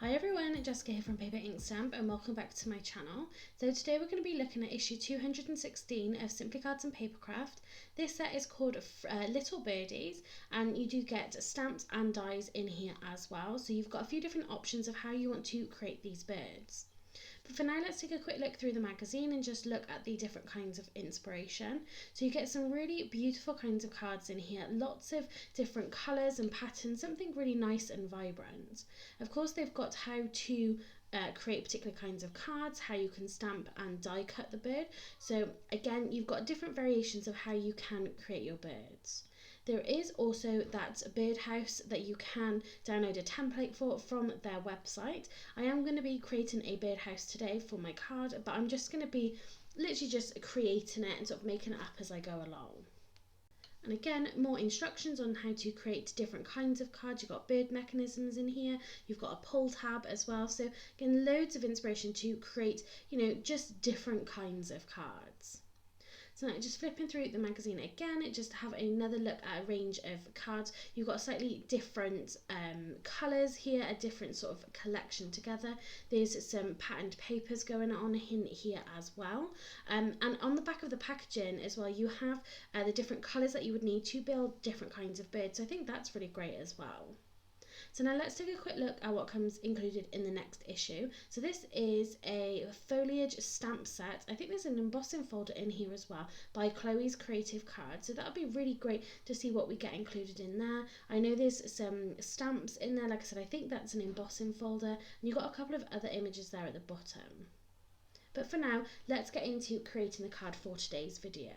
Hi everyone, Jessica here from Paper Ink Stamp and welcome back to my channel. So today we're going to be looking at issue 216 of Simply Cards and Papercraft. This set is called Little Birdies and you do get stamps and dies in here as well. So you've got a few different options of how you want to create these birds. But for now, let's take a quick look through the magazine and just look at the different kinds of inspiration. So you get some really beautiful kinds of cards in here, lots of different colours and patterns, something really nice and vibrant. Of course, they've got how to create particular kinds of cards, how you can stamp and die cut the bird. So again, you've got different variations of how you can create your birds. There is also that Birdhouse that you can download a template for from their website. I am going to be creating a birdhouse today for my card, but I'm just going to be literally just creating it and sort of making it up as I go along. And again, more instructions on how to create different kinds of cards. You've got bird mechanisms in here, you've got a pull tab as well. So again, loads of inspiration to create, just different kinds of cards. So now just flipping through the magazine again, it just have another look at a range of cards. You've got slightly different colours here, a different sort of collection together. There's some patterned papers going on in here as well. And on the back of the packaging as well, you have the different colours that you would need to build different kinds of birds. So I think that's really great as well. So now let's take a quick look at what comes included in the next issue. So this is a Foliage Stamp set. I think there's an embossing folder in here as well by Chloe's Creative Cards. So that'll be really great to see what we get included in there. I know there's some stamps in there. Like I said, I think that's an embossing folder. And you've got a couple of other images there at the bottom. But for now, let's get into creating the card for today's video.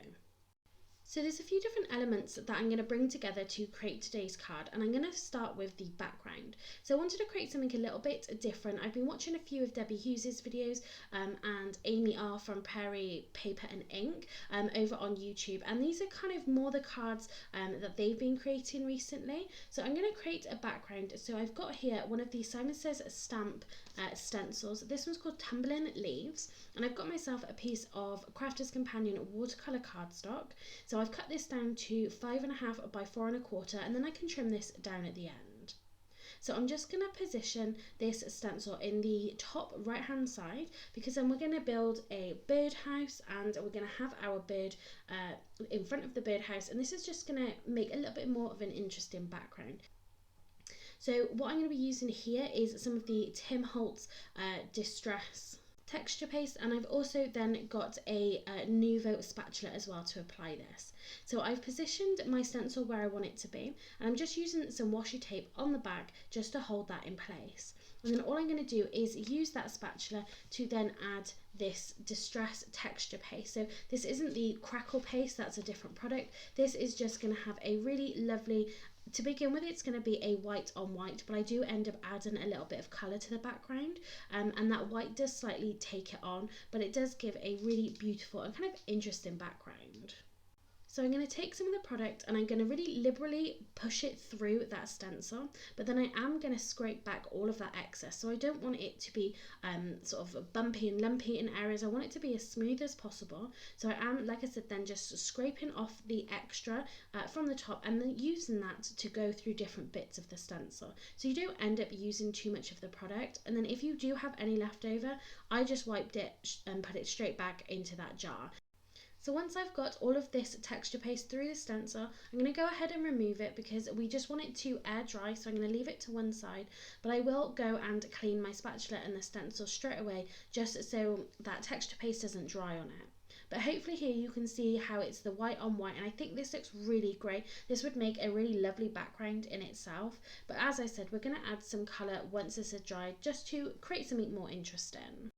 So there's a few different elements that I'm going to bring together to create today's card, and I'm going to start with the background. So I wanted to create something a little bit different. I've been watching a few of Debbie Hughes's videos and Amy R from Prairie Paper and Ink over on YouTube, and these are kind of more the cards that they've been creating recently. So I'm going to create a background. So I've got here one of the Simon Says Stamp stencils. This one's called Tumbling Leaves, and I've got myself a piece of Crafter's Companion watercolour cardstock. So I've cut this down to 5.5 by 4.25, and then I can trim this down at the end. So I'm just going to position this stencil in the top right hand side, because then we're going to build a birdhouse and we're going to have our bird in front of the birdhouse, and this is just going to make a little bit more of an interesting background. So what I'm going to be using here is some of the Tim Holtz Distress texture paste, and I've also then got a Nuvo spatula as well to apply this. So I've positioned my stencil where I want it to be, and I'm just using some washi tape on the back just to hold that in place. And then all I'm going to do is use that spatula to then add this Distress texture paste. So this isn't the crackle paste, that's a different product. This is just going to have a really lovely, to begin with, it's going to be a white on white, but I do end up adding a little bit of colour to the background, and that white does slightly take it on, but it does give a really beautiful and kind of interesting background. So I'm going to take some of the product and I'm going to really liberally push it through that stencil, but then I am going to scrape back all of that excess. So I don't want it to be sort of bumpy and lumpy in areas. I want it to be as smooth as possible. So I am, like I said, then just scraping off the extra from the top and then using that to go through different bits of the stencil. So you don't end up using too much of the product. And then if you do have any left over, I just wiped it and put it straight back into that jar. So once I've got all of this texture paste through the stencil, I'm going to go ahead and remove it because we just want it to air dry, so I'm going to leave it to one side, but I will go and clean my spatula and the stencil straight away just so that texture paste doesn't dry on it. But hopefully here you can see how it's the white on white, and I think this looks really great. This would make a really lovely background in itself, but as I said, we're going to add some colour once this is dried just to create something more interesting.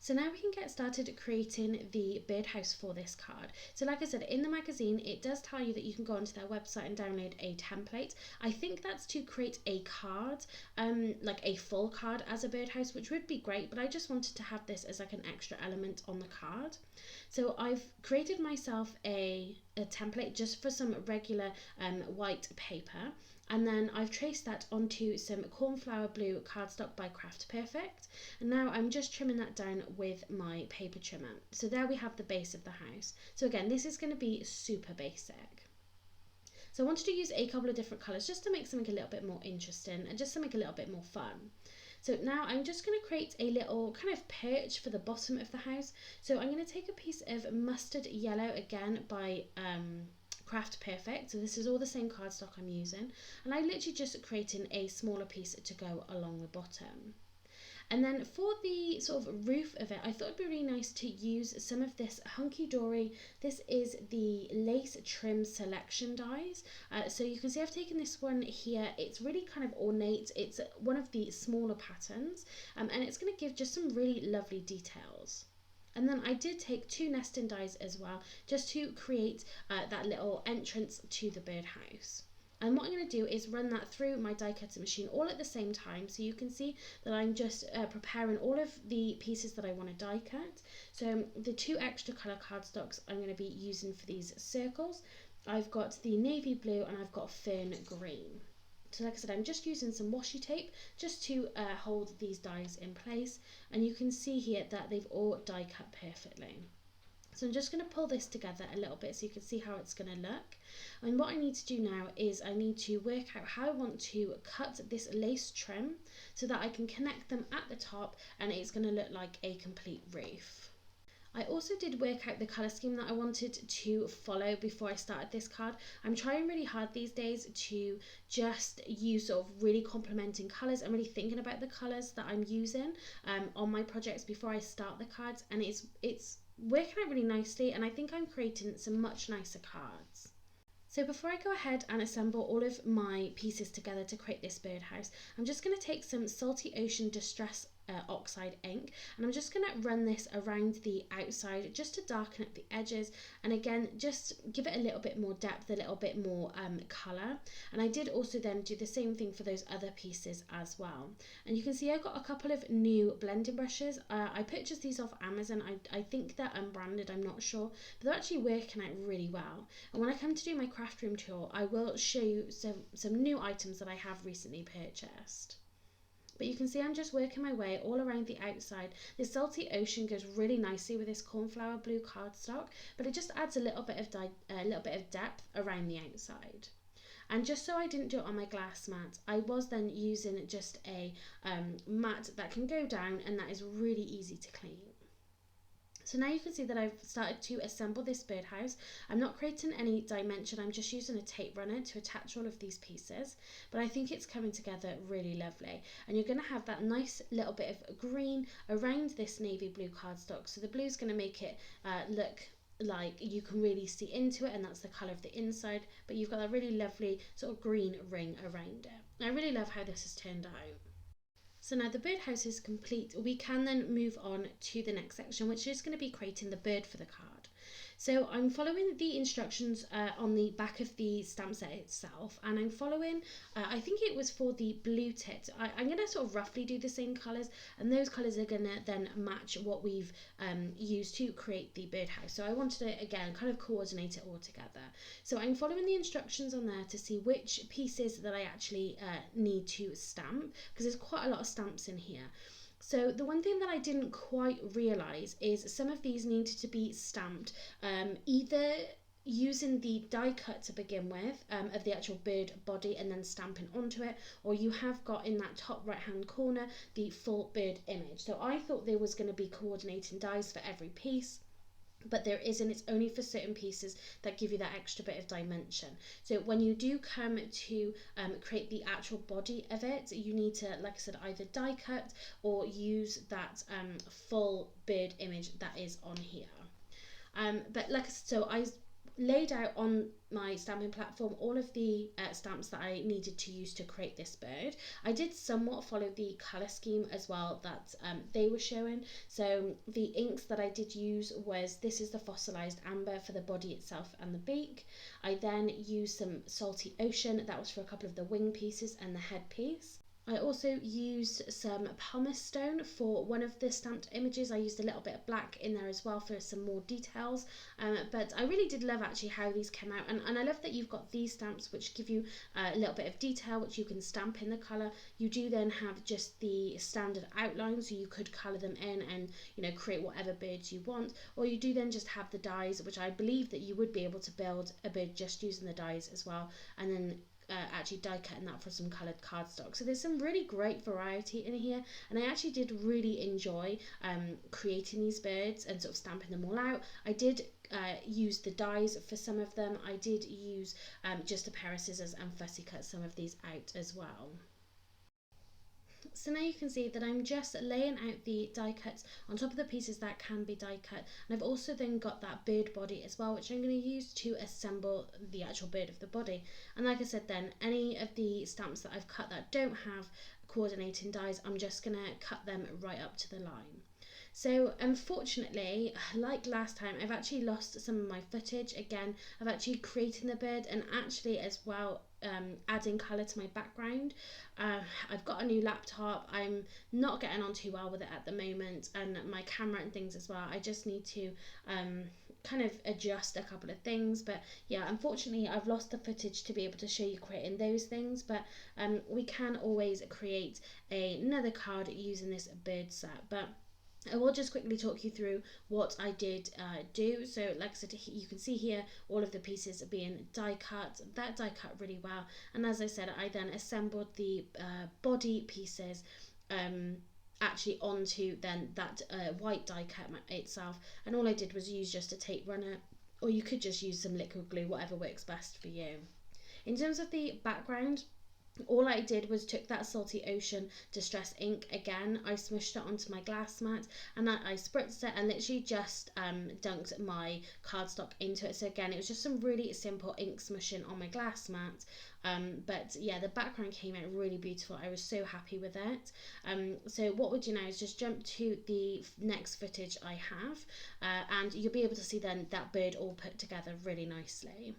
So now we can get started creating the birdhouse for this card. So like I said, in the magazine, it does tell you that you can go onto their website and download a template. I think that's to create a card, like a full card as a birdhouse, which would be great, but I just wanted to have this as like an extra element on the card. So I've created myself a template just for some regular white paper. And then I've traced that onto some Cornflower blue cardstock by Craft Perfect, and now I'm just trimming that down with my paper trimmer. So there we have the base of the house. So again, this is going to be super basic. So I wanted to use a couple of different colours just to make something a little bit more interesting and just to make a little bit more fun. So now I'm just going to create a little kind of perch for the bottom of the house. So I'm going to take a piece of mustard yellow again by Craft Perfect. So this is all the same cardstock I'm using, and I literally just creating a smaller piece to go along the bottom. And then for the sort of roof of it, I thought it'd be really nice to use some of this Hunkydory. This is the lace trim selection dies. So you can see I've taken this one here. It's really kind of ornate. It's one of the smaller patterns, and it's going to give just some really lovely details. And then I did take 2 nesting dies as well, just to create that little entrance to the birdhouse. And what I'm going to do is run that through my die cutting machine all at the same time, so you can see that I'm just preparing all of the pieces that I want to die cut. So the 2 extra colour cardstocks I'm going to be using for these circles, I've got the navy blue and I've got fern green. So like I said, I'm just using some washi tape just to hold these dies in place, and you can see here that they've all die cut perfectly. So I'm just going to pull this together a little bit so you can see how it's going to look. And what I need to do now is I need to work out how I want to cut this lace trim so that I can connect them at the top and it's going to look like a complete roof. I also did work out the colour scheme that I wanted to follow before I started this card. I'm trying really hard these days to just use sort of really complementing colours and really thinking about the colours that I'm using on my projects before I start the cards, and it's working out really nicely, and I think I'm creating some much nicer cards. So before I go ahead and assemble all of my pieces together to create this birdhouse, I'm just going to take some Salty Ocean Distress oxide ink, and I'm just going to run this around the outside just to darken up the edges, and again just give it a little bit more depth, a little bit more colour. And I did also then do the same thing for those other pieces as well. And you can see I got a couple of new blending brushes. I purchased these off Amazon. I think they're unbranded, I'm not sure, but they're actually working out really well. And when I come to do my craft room tour, I will show you some new items that I have recently purchased. But you can see I'm just working my way all around the outside. This Salty Ocean goes really nicely with this Cornflower blue cardstock, but it just adds a little bit of depth around the outside. And just so I didn't do it on my glass mat, I was then using just a mat that can go down, and that is really easy to clean. So now you can see that I've started to assemble this birdhouse. I'm not creating any dimension, I'm just using a tape runner to attach all of these pieces, but I think it's coming together really lovely. And you're going to have that nice little bit of green around this navy blue cardstock, so the blue is going to make it look like you can really see into it, and that's the colour of the inside, but you've got a really lovely sort of green ring around it. I really love how this has turned out. So now the birdhouse is complete, we can then move on to the next section, which is going to be creating the bird for the card. So I'm following the instructions on the back of the stamp set itself, and I'm following, I think it was for the blue tit. I'm going to sort of roughly do the same colours, and those colours are going to then match what we've used to create the birdhouse. So I wanted to, again, kind of coordinate it all together. So I'm following the instructions on there to see which pieces that I actually need to stamp, because there's quite a lot of stamps in here. So the one thing that I didn't quite realise is some of these needed to be stamped either using the die cut to begin with of the actual bird body and then stamping onto it, or you have got in that top right hand corner the full bird image. So I thought there was going to be coordinating dies for every piece, but there isn't. It's only for certain pieces that give you that extra bit of dimension. So when you do come to create the actual body of it, you need to, like I said, either die cut or use that full bird image that is on here. But like I said, so I laid out on my stamping platform all of the stamps that I needed to use to create this bird. I did somewhat follow the colour scheme as well that they were showing. So the inks that I did use was, this is the fossilised amber for the body itself and the beak. I then used some Salty Ocean, that was for a couple of the wing pieces and the head piece. I also used some pumice stone for one of the stamped images. I used a little bit of black in there as well for some more details, but I really did love actually how these came out, and I love that you've got these stamps which give you a little bit of detail which you can stamp in the colour. You do then have just the standard outline, so you could colour them in and, you know, create whatever birds you want, or you do then just have the dies, which I believe that you would be able to build a bird just using the dies as well, and then actually die cutting that for some coloured cardstock. So there's some really great variety in here, and I actually did really enjoy creating these birds and sort of stamping them all out. I did use the dies for some of them. I did use just a pair of scissors and fussy cut some of these out as well. So now you can see that I'm just laying out the die cuts on top of the pieces that can be die cut, and I've also then got that bird body as well, which I'm going to use to assemble the actual bird of the body. And like I said then, any of the stamps that I've cut that don't have coordinating dies, I'm just going to cut them right up to the line. So unfortunately, like last time, I've actually lost some of my footage again of actually creating the bird, and actually as well adding colour to my background. I've got a new laptop. I'm not getting on too well with it at the moment, and my camera and things as well. I just need to kind of adjust a couple of things, but yeah, unfortunately I've lost the footage to be able to show you creating those things, but we can always create another card using this bird set. But I will just quickly talk you through what I did do. So like I said, you can see here all of the pieces are being die cut. That die cut really well, and as I said, I then assembled the body pieces actually onto then that white die cut itself, and all I did was use just a tape runner, or you could just use some liquid glue, whatever works best for you. In terms of the background, all I did was took that Salty Ocean Distress ink again, I smushed it onto my glass mat, and I spritzed it and literally just dunked my cardstock into it. So again, it was just some really simple ink smushing on my glass mat, but yeah, the background came out really beautiful. I was so happy with it. So what we'll do now is just jump to the next footage I have, and you'll be able to see then that bird all put together really nicely.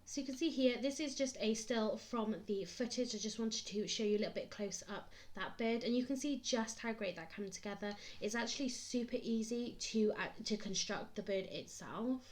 So you can see here, this is just a still from the footage. I just wanted to show you a little bit close up that bird, and you can see just how great that came together. It's actually super easy to construct the bird itself.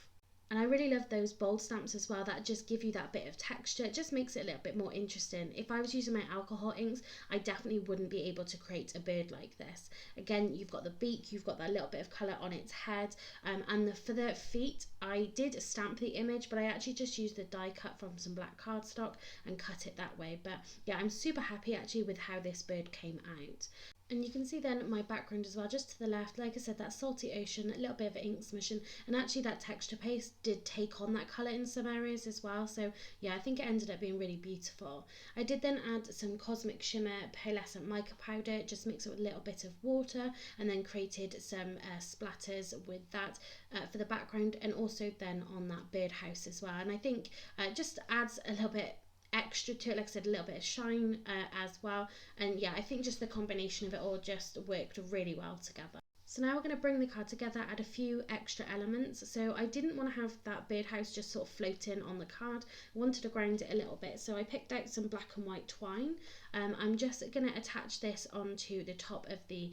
And I really love those bold stamps as well, that just give you that bit of texture. It just makes it a little bit more interesting. If I was using my alcohol inks, I definitely wouldn't be able to create a bird like this. Again, you've got the beak, you've got that little bit of colour on its head, and for the feet, I did stamp the image, but I actually just used the die cut from some black cardstock and cut it that way. But yeah, I'm super happy actually with how this bird came out. And you can see then my background as well, just to the left, like I said, that salty ocean, a little bit of ink smishing, and actually that texture paste did take on that colour in some areas as well. So yeah, I think it ended up being really beautiful. I did then add some Cosmic Shimmer pearlescent mica powder, just mix it with a little bit of water, and then created some splatters with that for the background, and also then on that birdhouse as well. And I think just adds a little bit extra to it, like I said, a little bit of shine as well. And yeah, I think just the combination of it all just worked really well together. So now we're going to bring the card together, add a few extra elements. So I didn't want to have that birdhouse just sort of floating on the card. I wanted to grind it a little bit, so I picked out some black and white twine. I'm just going to attach this onto the top of the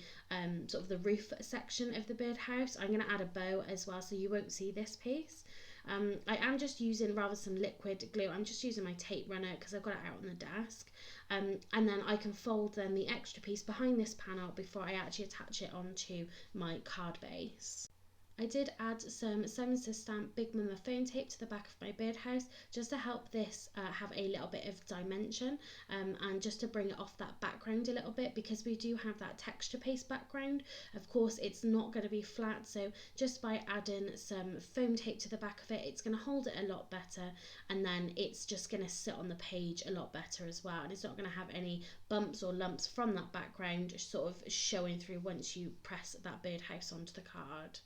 sort of the roof section of the birdhouse. I'm going to add a bow as well, so you won't see this piece. I am just using rather some liquid glue. I'm just using my tape runner because I've got it out on the desk, and then I can fold then the extra piece behind this panel before I actually attach it onto my card base. I did add some 7 Stamp Big Mama foam tape to the back of my birdhouse just to help this have a little bit of dimension, and just to bring it off that background a little bit, because we do have that texture paste background. Of course, it's not going to be flat, so just by adding some foam tape to the back of it, it's going to hold it a lot better, and then it's just going to sit on the page a lot better as well, and it's not going to have any bumps or lumps from that background sort of showing through once you press that birdhouse onto the card.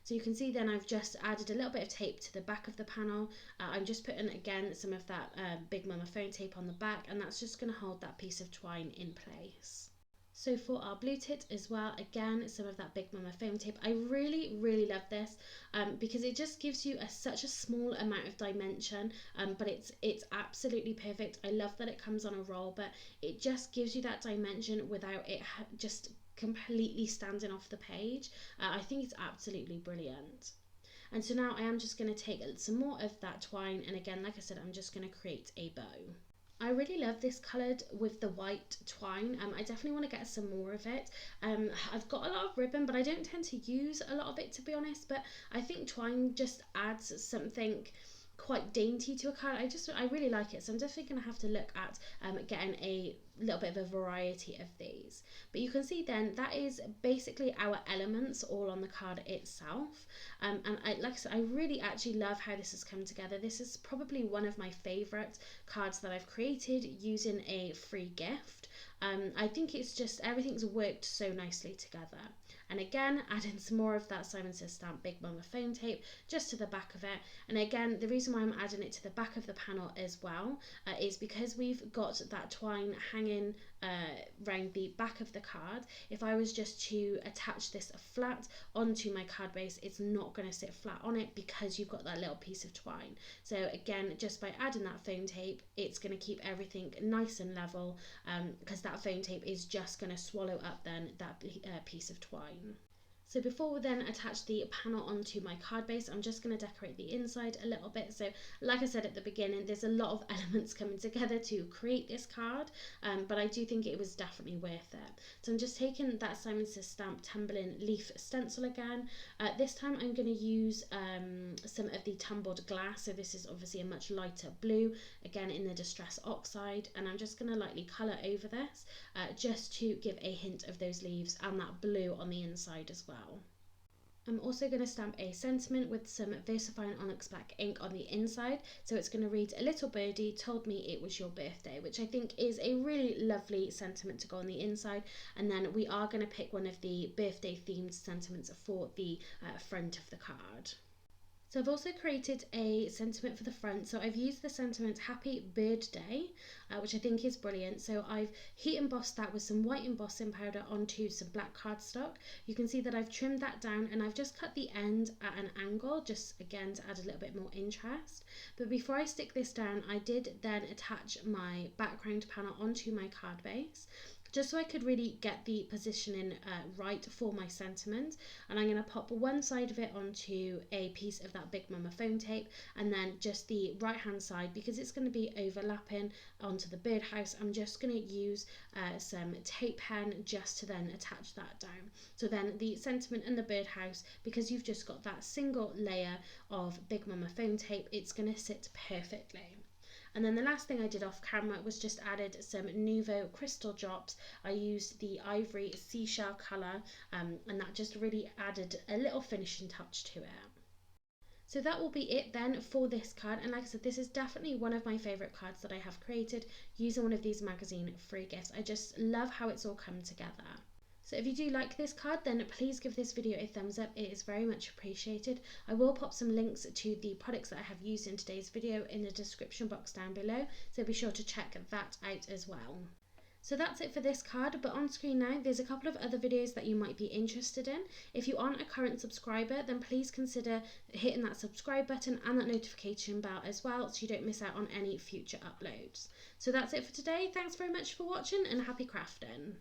So you can see then I've just added a little bit of tape to the back of the panel. I'm just putting again some of that Big Mama foam tape on the back, and that's just going to hold that piece of twine in place. So for our blue tit as well, again, some of that Big Mama foam tape. I really love this because it just gives you such a small amount of dimension, but it's absolutely perfect. I love that it comes on a roll, but it just gives you that dimension without it just completely standing off the page. I think it's absolutely brilliant. And so now I am just going to take some more of that twine, and again, like I said, I'm just going to create a bow. I really love this coloured with the white twine. I definitely want to get some more of it. I've got a lot of ribbon, but I don't tend to use a lot of it, to be honest, but I think twine just adds something quite dainty to a card. I really like it, so I'm definitely going to have to look at getting a little bit of a variety of these. But you can see then that is basically our elements all on the card itself, and like I said, I really actually love how this has come together. This is probably one of my favorite cards that I've created using a free gift. I think it's just everything's worked so nicely together. And again, adding some more of that Simon Says Stamp Big Mama foam tape just to the back of it. And again, the reason why I'm adding it to the back of the panel as well is because we've got that twine hanging around the back of the card. If I was just to attach this flat onto my card base, it's not going to sit flat on it because you've got that little piece of twine. So again, just by adding that foam tape, it's going to keep everything nice and level, because that foam tape is just going to swallow up then that piece of twine. So before we then attach the panel onto my card base, I'm just going to decorate the inside a little bit. So like I said at the beginning, there's a lot of elements coming together to create this card, but I do think it was definitely worth it. So I'm just taking that Simon Says Stamp Tumbling Leaf stencil again. This time I'm going to use some of the Tumbled glass. So this is obviously a much lighter blue, again in the Distress Oxide, and I'm just going to lightly colour over this just to give a hint of those leaves and that blue on the inside as well. I'm also going to stamp a sentiment with some VersaFine Onyx Black ink on the inside. So it's going to read, "A little birdie told me it was your birthday," which I think is a really lovely sentiment to go on the inside. And then we are going to pick one of the birthday themed sentiments for the front of the card. So I've also created a sentiment for the front. So I've used the sentiment "Happy Bird Day," which I think is brilliant. So I've heat embossed that with some white embossing powder onto some black cardstock. You can see that I've trimmed that down and I've just cut the end at an angle, just again to add a little bit more interest. But before I stick this down, I did then attach my background panel onto my card base, just so I could really get the positioning right for my sentiment. And I'm going to pop one side of it onto a piece of that Big Mama foam tape, and then just the right hand side, because it's going to be overlapping onto the birdhouse, I'm just going to use some tape pen just to then attach that down. So then the sentiment and the birdhouse, because you've just got that single layer of Big Mama foam tape, it's going to sit perfectly. And then the last thing I did off camera was just added some Nuvo crystal drops. I used the ivory seashell colour, and that just really added a little finishing touch to it. So that will be it then for this card, and like I said, this is definitely one of my favourite cards that I have created using one of these magazine free gifts. I just love how it's all come together. So if you do like this card, then please give this video a thumbs up. It is very much appreciated. I will pop some links to the products that I have used in today's video in the description box down below, so be sure to check that out as well. So that's it for this card, but on screen now there's a couple of other videos that you might be interested in. If you aren't a current subscriber, then please consider hitting that subscribe button and that notification bell as well, so you don't miss out on any future uploads. So that's it for today. Thanks very much for watching and happy crafting.